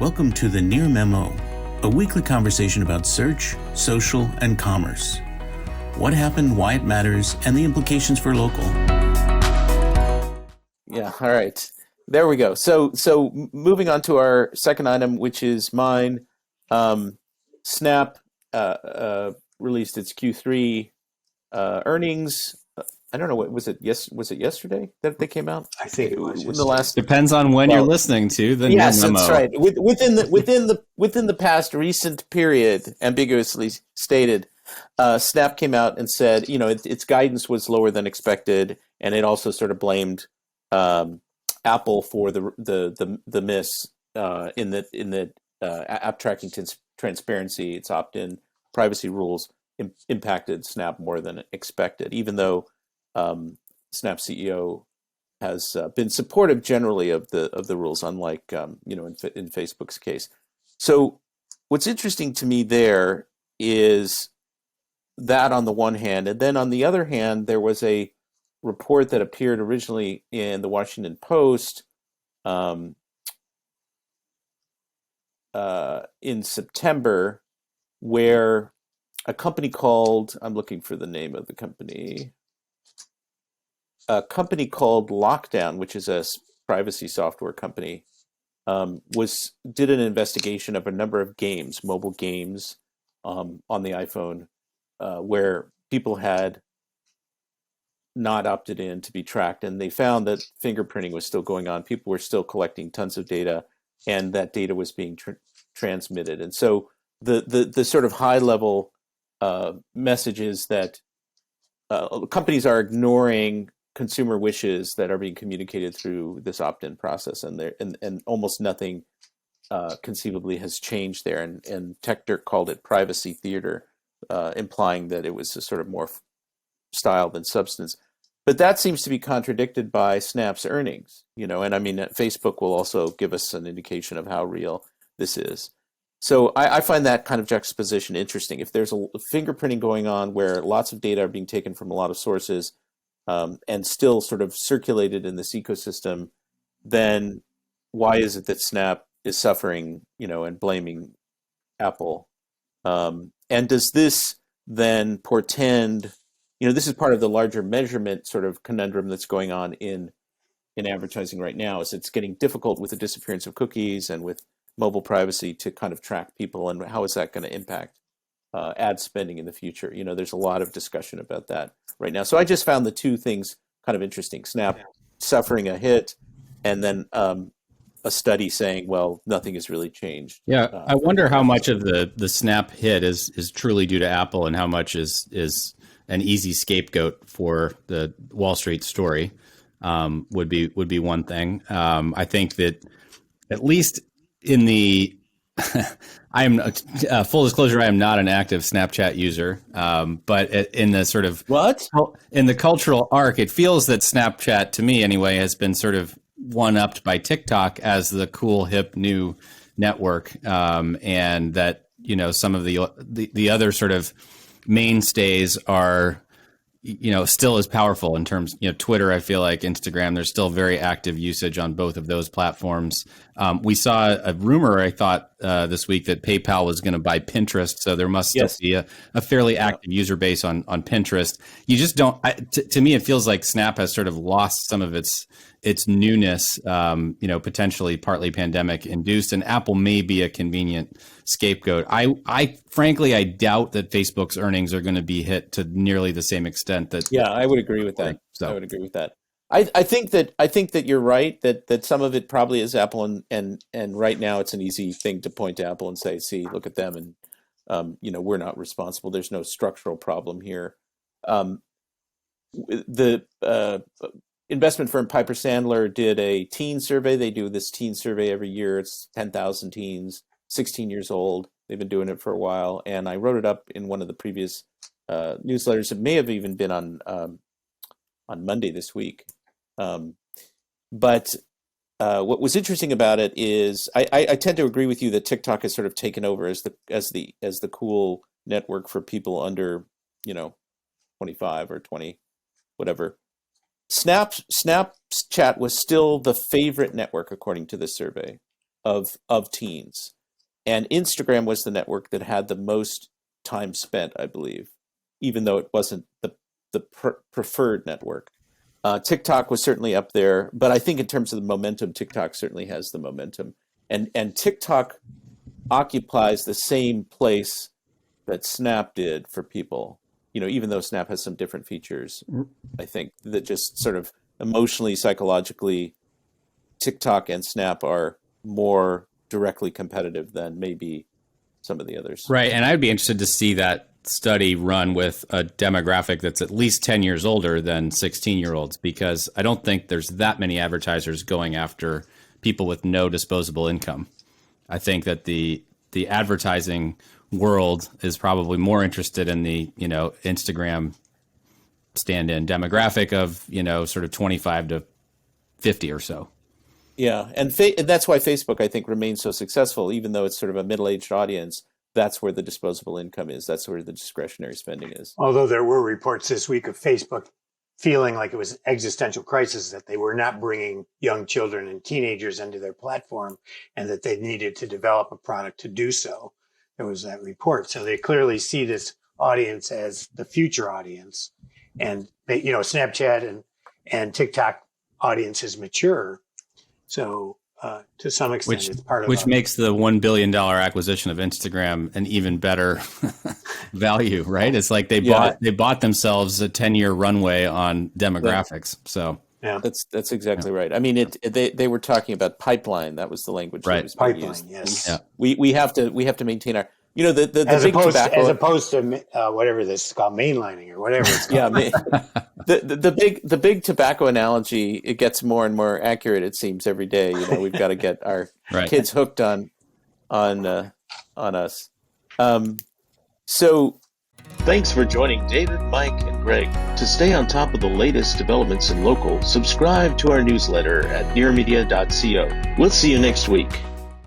Welcome to the Near Memo, a weekly conversation about search, social, and commerce. What happened, why it matters, and the implications for local. Yeah, all right. There we go. So moving on to our second item, which is mine. Snap released its Q3 earnings. I don't know, what was it? Yes, was it yesterday that they came out? I think it was in the last. Depends on when you're listening to the Yes, Near Memo. that's right. Within the past recent period, ambiguously stated, Snap came out and said, its guidance was lower than expected, and it also sort of blamed Apple for the miss in the app tracking transparency. Its opt-in privacy rules impacted Snap more than expected, even though Snap CEO has been supportive generally of the rules, unlike in Facebook's case. So what's interesting to me there is that on the one hand, and then on the other hand, there was a report that appeared originally in the Washington Post in September, where a company called, I'm looking for the name of the company, a company called Lockdown, which is a privacy software company, did an investigation of a number of games, mobile games, on the iPhone, where people had not opted in to be tracked, and they found that fingerprinting was still going on. People were still collecting tons of data, and that data was being transmitted. And so the sort of high level message is that companies are ignoring consumer wishes that are being communicated through this opt-in process, and almost nothing conceivably has changed there. And TechDirt called it privacy theater, implying that it was a sort of more style than substance. But that seems to be contradicted by Snap's earnings, and I mean, Facebook will also give us an indication of how real this is. So I find that kind of juxtaposition interesting. If there's a fingerprinting going on where lots of data are being taken from a lot of sources, and still sort of circulated in this ecosystem, then why is it that Snap is suffering, and blaming Apple? And does this then portend, this is part of the larger measurement sort of conundrum that's going on in advertising right now, is it's getting difficult with the disappearance of cookies and with mobile privacy to kind of track people, and how is that going to impact ad spending in the future? There's a lot of discussion about that right now. So I just found the two things kind of interesting. Snap suffering a hit, and then a study saying, well, nothing has really changed. Yeah, I wonder how much of the Snap hit is truly due to Apple, and how much is an easy scapegoat for the Wall Street story. Would be one thing. I think that at least in the I am full disclosure, I am not an active Snapchat user, but in the sort of in the cultural arc, it feels that Snapchat, to me anyway, has been sort of one-upped by TikTok as the cool, hip, new network, and that some of the other sort of mainstays are still as powerful in terms, Twitter, I feel like, Instagram, there's still very active usage on both of those platforms. We saw a rumor, I thought, this week that PayPal was going to buy Pinterest. So there must still be a fairly active user base on Pinterest. You just don't, to me, it feels like Snap has sort of lost some of its newness, potentially partly pandemic induced, and Apple may be a convenient scapegoat. I frankly, I doubt that Facebook's earnings are going to be hit to nearly the same extent that. Yeah, I would agree with that. I would agree with that. I think that you're right, that some of it probably is Apple, and right now it's an easy thing to point to Apple and say, see, look at them, and we're not responsible. There's no structural problem here. The investment firm Piper Sandler did a teen survey. They do this teen survey every year. It's 10,000 teens, 16 years old. They've been doing it for a while, and I wrote it up in one of the previous newsletters. It may have even been on Monday this week. But what was interesting about it is I tend to agree with you that TikTok has sort of taken over as the cool network for people under 25 or 20, whatever. Snapchat was still the favorite network according to this survey. of teens. And Instagram was the network that had the most time spent, I believe, even though it wasn't the preferred network. TikTok was certainly up there, but I think in terms of the momentum, TikTok certainly has the momentum. And TikTok occupies the same place that Snap did for people. Even though Snap has some different features, I think that just sort of emotionally, psychologically, TikTok and Snap are more directly competitive than maybe some of the others. Right. And I'd be interested to see that study run with a demographic that's at least 10 years older than 16-year-olds, because I don't think there's that many advertisers going after people with no disposable income. I think that the advertising world is probably more interested in the, Instagram stand-in demographic of, sort of 25 to 50 or so. Yeah, and that's why Facebook, I think, remains so successful, even though it's sort of a middle-aged audience. That's where the disposable income is. That's where the discretionary spending is. Although there were reports this week of Facebook feeling like it was an existential crisis, that they were not bringing young children and teenagers into their platform, and that they needed to develop a product to do so. There was that report. So they clearly see this audience as the future audience. And they, Snapchat and TikTok audiences mature. So to some extent, it's part of which makes the $1 billion acquisition of Instagram an even better value, right? It's like they bought themselves a 10-year runway on demographics. So yeah, that's exactly right. I mean, they were talking about pipeline. That was the language that was being pipeline. used. Yes, we have to maintain our. The as big opposed tobacco, as opposed to whatever this is called, mainlining or whatever it's called. the big tobacco analogy, it gets more and more accurate. It seems every day. We've got to get our kids hooked on us. So, thanks for joining David, Mike, and Greg. To stay on top of the latest developments in local, subscribe to our newsletter at nearmedia.co. We'll see you next week.